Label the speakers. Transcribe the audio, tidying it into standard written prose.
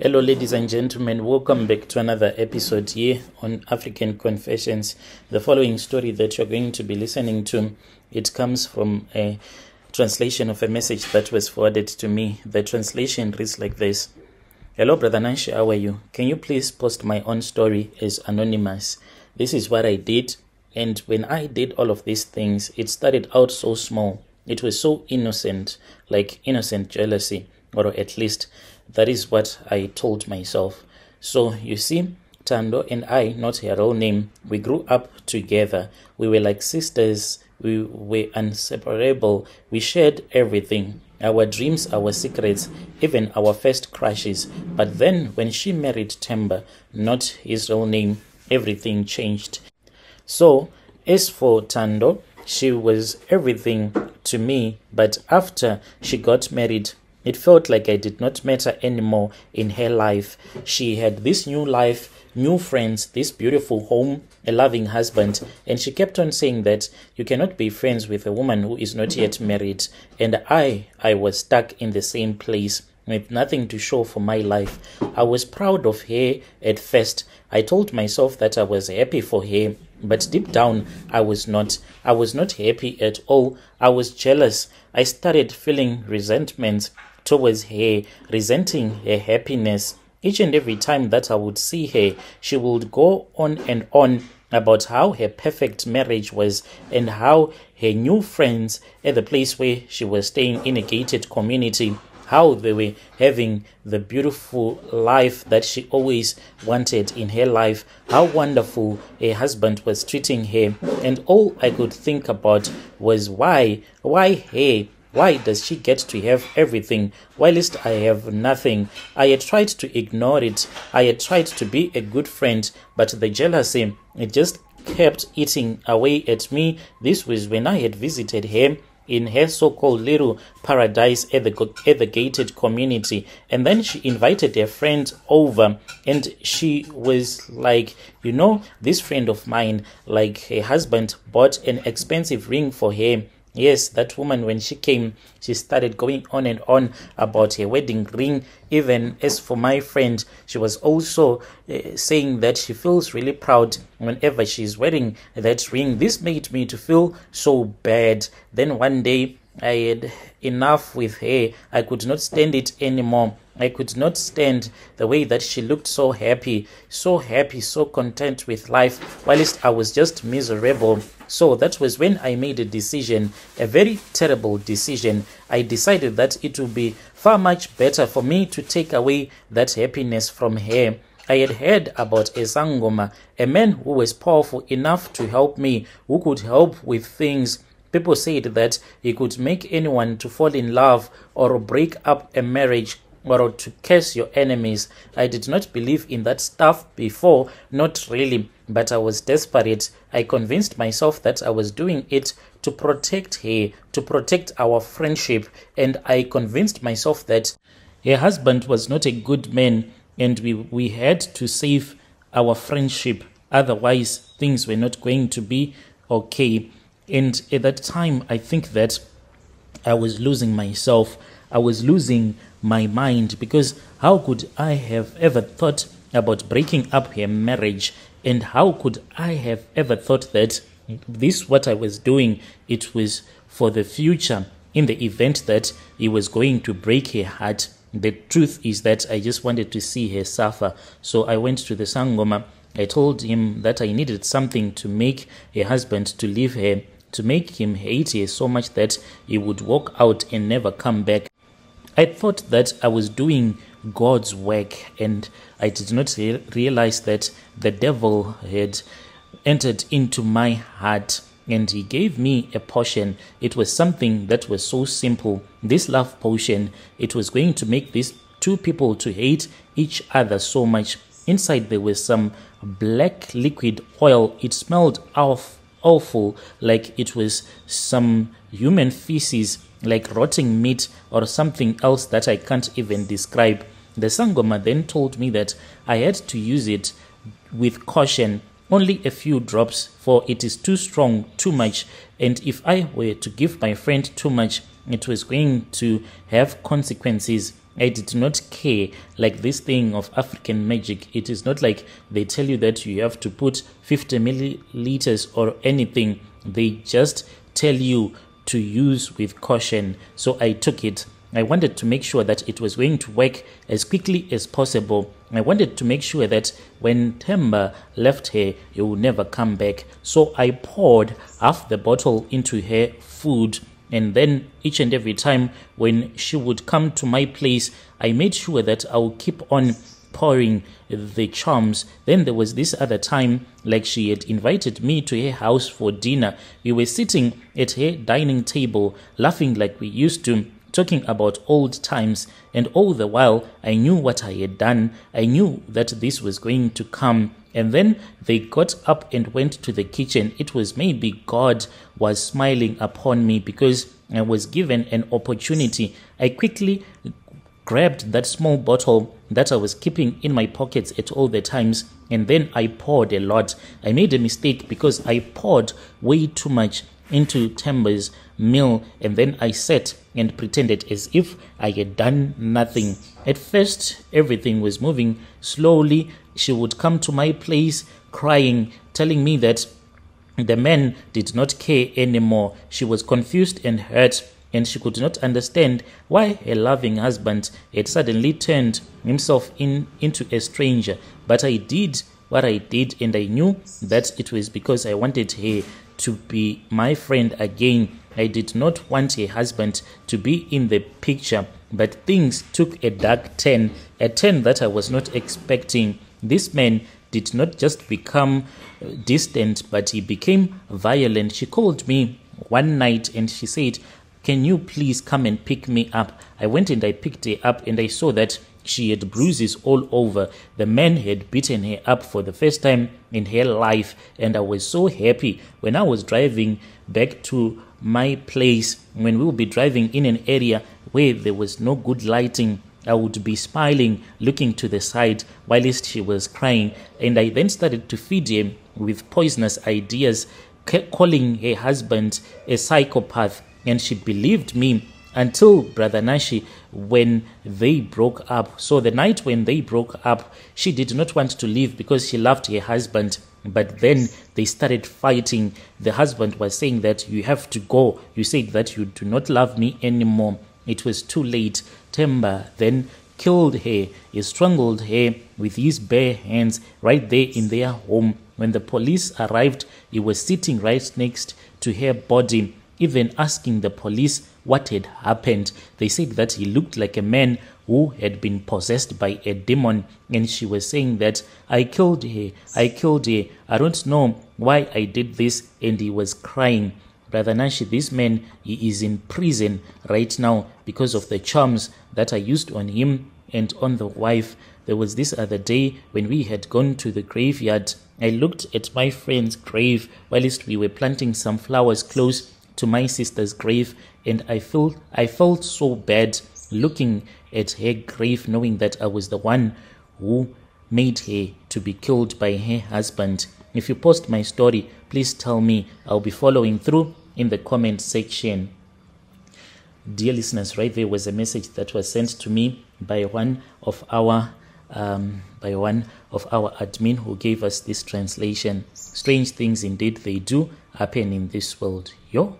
Speaker 1: Hello, ladies and gentlemen. Welcome back to another episode here on African Confessions. The following story that you're going to be listening to, it comes from a translation of a message that was forwarded to me. The translation reads like this. Hello, Brother Nanshi, how are you? Can you please post my own story as anonymous? This is what I did. And when I did all of these things, it started out so small. It was so innocent, like innocent jealousy, or at least that is what I told myself. So you see, Tando and I, not her real name, we grew up together. We were like sisters. We were inseparable. We shared everything. Our dreams, our secrets, even our first crushes. But then when she married Temba, not his real name, everything changed. So as for Tando, she was everything to me. But after she got married, it felt like I did not matter anymore in her life. She had this new life, new friends, this beautiful home, a loving husband. And she kept on saying that you cannot be friends with a woman who is not yet married. And I was stuck in the same place with nothing to show for my life. I was proud of her at first. I told myself that I was happy for her. But deep down, I was not. I was not happy at all. I was jealous. I started feeling resentment towards her, resenting her happiness. Each and every time that I would see her, she would go on and on about how her perfect marriage was and how her new friends at the place where she was staying in a gated community, how they were having the beautiful life that she always wanted in her life, how wonderful her husband was treating her. And all I could think about was why her? Why does she get to have everything whilst I have nothing? I had tried to ignore it. I had tried to be a good friend, but the jealousy, it just kept eating away at me. This was when I had visited her in her so-called little paradise at the gated community. And then she invited a friend over, and she was like, this friend of mine, like her husband bought an expensive ring for her. Yes, that woman, when she came, she started going on and on about her wedding ring. Even as for my friend, she was also saying that she feels really proud whenever she's wearing that ring. This made me to feel so bad. Then one day, I had enough with her. I could not stand it anymore. I could not stand the way that she looked so happy, so content with life, whilst I was just miserable. So that was when I made a decision, a very terrible decision. I decided that it would be far much better for me to take away that happiness from her. I had heard about a Sangoma, a man who was powerful enough to help me, who could help with things. People said that he could make anyone to fall in love or break up a marriage or to curse your enemies. I did not believe in that stuff before, not really, but I was desperate. I convinced myself that I was doing it to protect her, to protect our friendship, and I convinced myself that her husband was not a good man and we had to save our friendship. Otherwise, things were not going to be okay. And at that time, I think that I was losing myself. I was losing my mind, because how could I have ever thought about breaking up her marriage? And how could I have ever thought that this, what I was doing, it was for the future in the event that he was going to break her heart? The truth is that I just wanted to see her suffer. So I went to the Sangoma. I told him that I needed something to make her husband to leave her, to make him hate her so much that he would walk out and never come back. I thought that I was doing God's work, and I did not realize that the devil had entered into my heart, and he gave me a potion. It was something that was so simple. This love potion, it was going to make these two people to hate each other so much. Inside there was some black liquid oil. It smelled awful, like it was some human feces, like rotting meat or something else that I can't even describe. The Sangoma then told me that I had to use it with caution, only a few drops, for it is too strong, too much, and if I were to give my friend too much, it was going to have consequences. I did not care. Like this thing of African magic, it is not like they tell you that you have to put 50 milliliters or anything. They just tell you to use with caution. So I took it. I wanted to make sure that it was going to work as quickly as possible. I wanted to make sure that when Themba left her, it would never come back. So I poured half the bottle into her food. And then each and every time when she would come to my place, I made sure that I would keep on pouring the charms. Then there was this other time, like she had invited me to her house for dinner. We were sitting at her dining table, laughing like we used to, talking about old times, and all the while I knew what I had done. I knew that this was going to come. And then they got up and went to the kitchen. It was maybe God was smiling upon me because I was given an opportunity. I quickly grabbed that small bottle that I was keeping in my pockets at all the times, and then I poured a lot. I made a mistake because I poured way too much into Themba's meal, and then I sat and pretended as if I had done nothing. At first, everything was moving slowly. She would come to my place crying, telling me that the man did not care anymore. She was confused and hurt, and she could not understand why her loving husband had suddenly turned himself into a stranger. But I did what I did, and I knew that it was because I wanted her to be my friend again. I did not want her husband to be in the picture, but things took a dark turn, a turn that I was not expecting. This man did not just become distant, but he became violent. She called me one night and she said, "Can you please come and pick me up?" I went and I picked her up, and I saw that she had bruises all over. The man had beaten her up for the first time in her life, and I was so happy. When I was driving back to my place, when we would be driving in an area where there was no good lighting, I would be smiling, looking to the side whilst she was crying. And I then started to feed her with poisonous ideas, calling her husband a psychopath. And she believed me until Brother Nashi, when they broke up. So the night when they broke up, she did not want to leave because she loved her husband. But then they started fighting. The husband was saying that you have to go. You said that you do not love me anymore. It was too late. Themba then killed her. He strangled her with his bare hands right there in their home. When the police arrived, he was sitting right next to her body, even asking the police what had happened. They said that he looked like a man who had been possessed by a demon, and she was saying that I killed her, I don't know why I did this, and he was crying. Brother Nashi, this man, he is in prison right now because of the charms that I used on him and on the wife. There was this other day when we had gone to the graveyard. I looked at my friend's grave whilst we were planting some flowers close to my sister's grave, and I felt so bad looking at her grave, knowing that I was the one who made her to be killed by her husband. If you post my story, please tell me. I'll be following through in the comment section. Dear listeners, right there was a message that was sent to me by one of our admin who gave us this translation. Strange things indeed they do happen in this world. Yo.